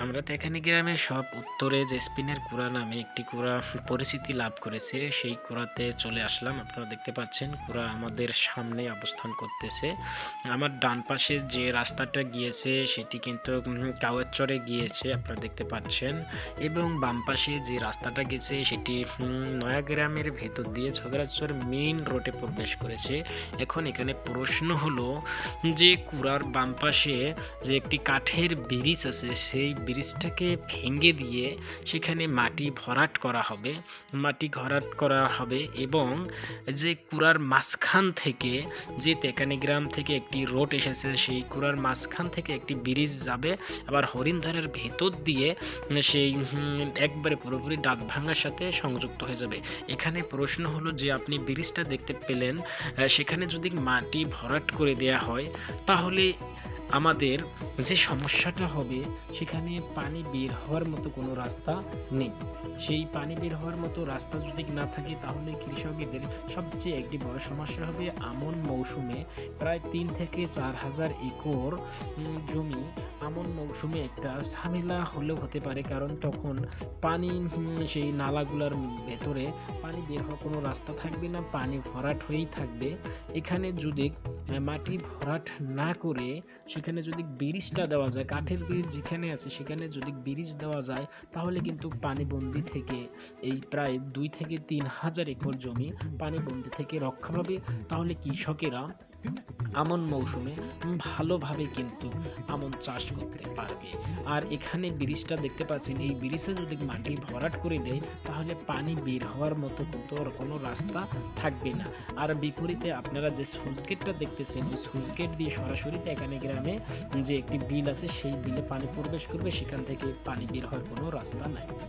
আমরা তো এখানে গ্রামে সব উত্তরে যে স্পিনের কুড়া নামে একটি কুড়া পরিচিতি লাভ করেছে, সেই কুড়াতে চলে আসলাম। আপনারা দেখতে পাচ্ছেন কুড়া আমাদের সামনে অবস্থান করতেছে। আমার ডান পাশে যে রাস্তাটা গিয়েছে সেটি কিন্তু কাওয়ারচরে গিয়েছে, আপনারা দেখতে পাচ্ছেন। এবং বাম পাশে যে রাস্তাটা গেছে সেটি নয়াগ্রামের ভেতর দিয়ে ঝগড়াচর মেইন রোডে প্রবেশ করেছে। এখন এখানে প্রশ্ন হলো যে কুড়ার বাম পাশে যে একটি কাঠের ব্রিজ আছে, সেই ব্রিজটাকে ভেঙে দিয়ে সেখানে মাটি ভরাট করা হবে, এবং যে কুড়ার মাঝখান থেকে যে তেকানি গ্রাম থেকে একটি রোড এসেছে, সেই কুড়ার মাঝখান থেকে একটি ব্রিজ যাবে, আবার হরিণধারের ভেতর দিয়ে সেই একবারে পুরোপুরি ডাকভাঙ্গার সাথে সংযুক্ত হয়ে যাবে। এখানে প্রশ্ন হলো যে আপনি ব্রিজটা দেখতে পেলেন, সেখানে যদি মাটি ভরাট করে দেয়া হয় তাহলে আমাদের যে সমস্যাটা হবে সেখানে পানি বের হওয়ার মতো কোনো রাস্তা নেই। সেই পানি বের হওয়ার মতো রাস্তা যদি না থাকে তাহলে কৃষকদের সবচেয়ে একটি বড় সমস্যা হবে আমন মৌসুমে প্রায় 3 থেকে 4 হাজার একর জমি আমন মৌসুমে একটা ঝামেলা হলেও হতে পারে, কারণ তখন পানি সেই নালাগুলার ভেতরে পানি বের হওয়ার কোনো রাস্তা থাকবে না, পানি ভরাট হয়েই থাকবে। এখানে যদি মাটি ভরাট না করে সেখানে যদি ব্রিজটা দেওয়া যায়, কাঠের ব্রিজ যেখানে আছে সেখানে যদি ব্রিজ দেওয়া যায় তাহলে কিন্তু পানিবন্দি থেকে এই প্রায় 2 থেকে 3 হাজার একর জমি পানিবন্দি থেকে রক্ষা পাবে। তাহলে কৃষকেরা আমন মৌসুমে ভালোভাবে কিন্তু আমন চাষ করতে পারবে। আর এখানে ব্রিজটা দেখতে পাচ্ছেন, এই ব্রিজে যদি মাটি ভরাট করে দেয় তাহলে পানি বের হওয়ার মতো কিন্তু আর কোনো রাস্তা থাকবে না। আর বিপরীতে আপনারা যে সুইচ গেটটা দেখতেছেন, ওই সুইচ গেট দিয়ে সরাসরি এখানে গ্রামে যে একটি বিল আছে সেই বিলে পানি প্রবেশ করবে, সেখান থেকে পানি বের হওয়ার কোনো রাস্তা নাই।